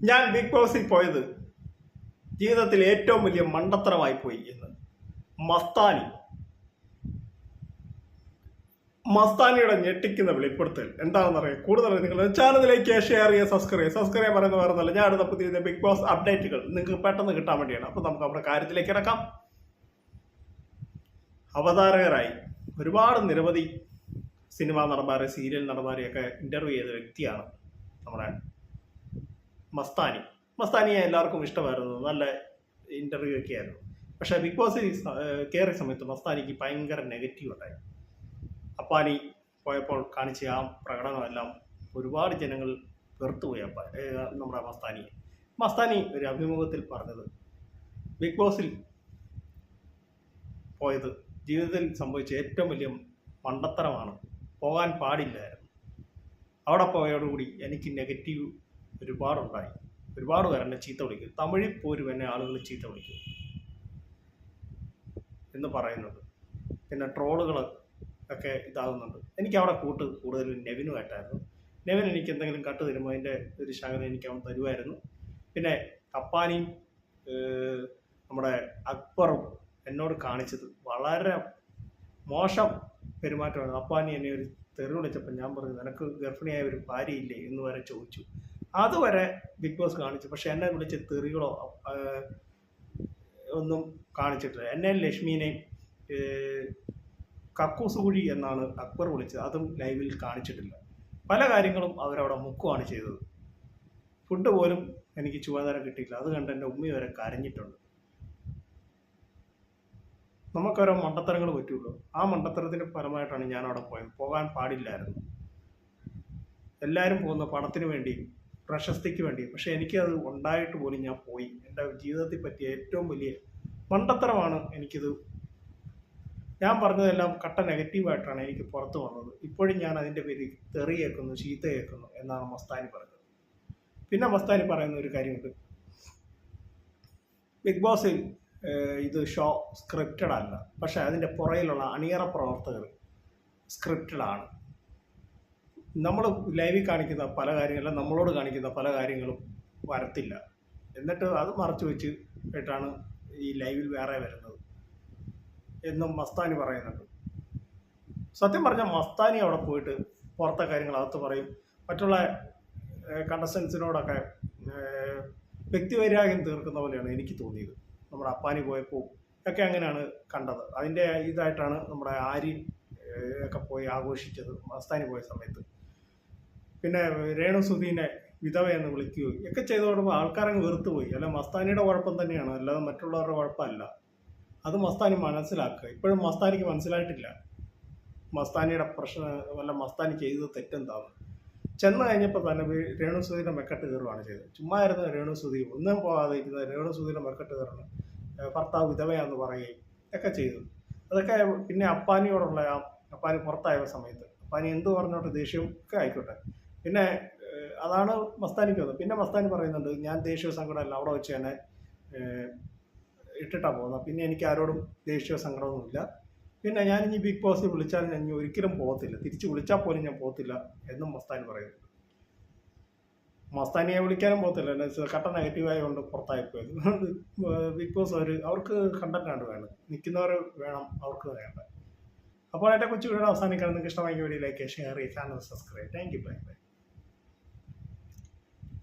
ഞാൻ ബിഗ് ബോസിൽ പോയത് ജീവിതത്തിൽ ഏറ്റവും വലിയ മണ്ടത്തരമായി പോയി എന്ന് മസ്താനിയുടെ ഞെട്ടിക്കുന്ന വെളിപ്പെടുത്തൽ എന്താണെന്ന് അറിയാം. കൂടുതൽ നിങ്ങൾ ചാനലിലേക്ക് ഷെയർ ചെയ്യുക, സബ്സ്ക്രൈബ് പറയുന്ന വേറൊന്നല്ല. ഞാൻ അടുത്ത പുതിയ ബിഗ് ബോസ് അപ്ഡേറ്റുകൾ നിങ്ങൾക്ക് പെട്ടെന്ന് കിട്ടാൻ വേണ്ടിയാണ്. അപ്പോൾ നമുക്ക് നമ്മുടെ കാര്യത്തിലേക്ക് ഇറക്കാം. അവതാരകരായി ഒരുപാട് നിരവധി സിനിമാ നടന്മാരെ, സീരിയൽ നടന്മാരെയൊക്കെ ഇൻ്റർവ്യൂ ചെയ്ത വ്യക്തിയാണ് നമ്മുടെ മസ്താനിയെ എല്ലാവർക്കും ഇഷ്ടമായിരുന്നു. നല്ല ഇൻ്റർവ്യൂ ഒക്കെ ആയിരുന്നു. പക്ഷേ ബിഗ് ബോസിൽ കയറിയ സമയത്ത് മസ്താനിക്ക് ഭയങ്കര നെഗറ്റീവ് ഉണ്ടായി. അപ്പാനി പോയപ്പോൾ കാണിച്ച ആ പ്രകടനമെല്ലാം ഒരുപാട് ജനങ്ങൾ വെറുത്തുപോയി. നമ്മുടെ മസ്താനി ഒരു അഭിമുഖത്തിൽ പറഞ്ഞത്, ബിഗ് ബോസിൽ പോയത് ജീവിതത്തിൽ സംഭവിച്ച ഏറ്റവും വലിയ മണ്ടത്തരമാണ്, പോകാൻ പാടില്ലായിരുന്നു. അവിടെ പോയതോടുകൂടി എനിക്ക് നെഗറ്റീവ് ഒരുപാടുണ്ടായി. ഒരുപാട് പേർ എന്നെ ചീത്ത വിളിക്കും, തമിഴിൽ പോലും എന്നെ ആളുകൾ ചീത്ത വിളിക്കും എന്ന് പറയുന്നത്. പിന്നെ ട്രോളുകൾ ഒക്കെ ഇതാകുന്നുണ്ട്. എനിക്ക് അവിടെ കൂടുതലും നെവിനുമായിട്ടായിരുന്നു. നെവിൻ എനിക്ക് എന്തെങ്കിലും കട്ട് തരുമ്പോൾ അതിൻ്റെ ഒരു ശകലം എനിക്ക് അവൻ തരുമായിരുന്നു. പിന്നെ അപ്പാനിയും നമ്മുടെ അക്ബറും എന്നോട് കാണിച്ചത് വളരെ മോശം പെരുമാറ്റമാണ്. അപ്പാനി എന്നെ ഒരു തെറി വിളിച്ചപ്പോൾ ഞാൻ പറഞ്ഞു, നിനക്ക് ഗർഭിണിയായ ഒരു ഭാര്യയില്ലേ എന്ന് വരെ ചോദിച്ചു. അതുവരെ ബിഗ് ബോസ് കാണിച്ചു. പക്ഷെ എന്നെ വിളിച്ച തെറികളോ ഒന്നും കാണിച്ചിട്ടില്ല. എന്നെ ലക്ഷ്മീനെയും കക്കൂസുകുഴി എന്നാണ് അക്ബർ വിളിച്ചത്, അതും ലൈവിൽ കാണിച്ചിട്ടില്ല. പല കാര്യങ്ങളും അവരവിടെ മുക്കുവാണ് ചെയ്തത്. ഫുഡ് പോലും എനിക്ക് ചുവതരം കിട്ടിയില്ല. അത് കണ്ട് എൻ്റെ ഉമ്മി വരെ കരഞ്ഞിട്ടുണ്ട്. നമുക്കോരോ മണ്ടത്തരങ്ങൾ പറ്റുള്ളൂ. ആ മണ്ടത്തരത്തിന് പരമായിട്ടാണ് ഞാൻ അവിടെ പോയത്. പോകാൻ പാടില്ലായിരുന്നു. എല്ലാവരും പോകുന്ന പണത്തിന് വേണ്ടി, പ്രശസ്തിക്ക് വേണ്ടി. പക്ഷെ എനിക്കത് ഉണ്ടായിട്ട് പോലും ഞാൻ പോയി. എൻ്റെ ജീവിതത്തിൽ പറ്റിയ ഏറ്റവും വലിയ മണ്ടത്തരമാണ് എനിക്കിത്. ഞാൻ പറഞ്ഞതെല്ലാം കട്ട നെഗറ്റീവായിട്ടാണ് എനിക്ക് പുറത്ത് വന്നത്. ഇപ്പോഴും ഞാൻ അതിൻ്റെ പേരിൽ തെറി കേൾക്കുന്നു, ചീത്ത കേൾക്കുന്നു എന്നാണ് മസ്താനി പറഞ്ഞത്. പിന്നെ മസ്താനി പറയുന്ന ഒരു കാര്യമുണ്ട്, ബിഗ് ബോസിൽ ഇത് ഷോ സ്ക്രിപ്റ്റഡ് അല്ല, പക്ഷെ അതിൻ്റെ പുറയിലുള്ള അണിയറ പ്രവർത്തകർ സ്ക്രിപ്റ്റഡ് ആണ്. നമ്മൾ ലൈവിൽ കാണിക്കുന്ന പല കാര്യങ്ങളും, നമ്മളോട് കാണിക്കുന്ന പല കാര്യങ്ങളും വരത്തില്ല. എന്നിട്ട് അത് മറച്ചു വെച്ച് ആയിട്ടാണ് ഈ ലൈവിൽ വേറെ വരുന്നത് എന്നും മസ്താനി പറയുന്നുണ്ട്. സത്യം പറഞ്ഞാൽ മസ്താനി അവിടെ പോയിട്ട് പുറത്തെ കാര്യങ്ങൾ അകത്ത് പറയും. മറ്റുള്ള കണ്ടസ്റ്റൻസിനോടൊക്കെ വ്യക്തിവൈരാഗ്യം തീർക്കുന്ന പോലെയാണ് എനിക്ക് തോന്നിയത്. നമ്മുടെ അപ്പാനി പോയപ്പോൾ ഒക്കെ അങ്ങനെയാണ് കണ്ടത്. അതിൻ്റെ ഇതായിട്ടാണ് നമ്മുടെ ആര്യൻ ഒക്കെ പോയി ആഘോഷിച്ചത് മസ്താനി പോയ സമയത്ത്. പിന്നെ രേണുസുധീനെ വിധവയെന്ന് വിളിക്കുകയോ ഒക്കെ ചെയ്തോടുമ്പോൾ ആൾക്കാരങ്ങ് വെറുത്തുപോയി. അല്ല, മസ്താനിയുടെ കുഴപ്പം തന്നെയാണ്, അല്ലാതെ മറ്റുള്ളവരുടെ കുഴപ്പമല്ല. അത് മസ്താനി മനസ്സിലാക്കുക. ഇപ്പോഴും മസ്താനിക്ക് മനസ്സിലായിട്ടില്ല മസ്താനിയുടെ പ്രശ്നം, അല്ല മസ്താനി ചെയ്തത് തെറ്റെന്താണ്. ചെന്ന് കഴിഞ്ഞപ്പോൾ തന്നെ രേണുസുധീൻ്റെ മെക്കെട്ട് കയറുകയാണ് ചെയ്തത്. ചുമ്മായിരുന്നു രേണുസുധി ഒന്നും പോകാതെ ഇരുന്ന രേണുസുധീൻ്റെ മെക്കെട്ട് കയറണം, ഭർത്താവ് വിധവയാന്ന് പറയുകയും ഒക്കെ ചെയ്തു. അതൊക്കെ പിന്നെ അപ്പാനിയോടുള്ള അപ്പാനി പുറത്തായ സമയത്ത് അപ്പാനി എന്ത് പറഞ്ഞോട്ടെ, ദേഷ്യവും ഒക്കെ ആയിക്കോട്ടെ. പിന്നെ അതാണ് മസ്താനിക്ക് വന്നത്. പിന്നെ മസ്താനി പറയുന്നുണ്ട്, ഞാൻ ദേഷ്യവും സങ്കടമല്ല അവിടെ വെച്ച് തന്നെ ഇട്ടിട്ടാണ് പോകുന്നത്. പിന്നെ എനിക്ക് ആരോടും ദേഷ്യവും സങ്കടമൊന്നുമില്ല. പിന്നെ ഞാനിനി ബിഗ് ബോസിൽ വിളിച്ചാൽ ഞാൻ ഒരിക്കലും പോകത്തില്ല, തിരിച്ച് വിളിച്ചാൽ പോലും ഞാൻ പോകത്തില്ല എന്നും മസ്താനി പറയുന്നുണ്ട്. മസ്താനിയെ വിളിക്കാനും പോകത്തില്ല, എന്നു കട്ട നെഗറ്റീവായതുകൊണ്ട് പുറത്തായിപ്പോയത്. അതുകൊണ്ട് ബിഗ് ബോസ് അവർക്ക് കണ്ടന്റാണ് വേണ്ടത്, നിൽക്കുന്നവർ വേണം അവർക്ക് വേണ്ട. അപ്പോൾ എൻ്റെ കൊച്ചു വീഡിയോ അവസാനിക്കണം. നിങ്ങൾക്ക് ഇഷ്ടമായ വീഡിയോയിലേക്ക് ഷെയർ ചെയ്യുക, channel subscribe. Thank you, bye bye.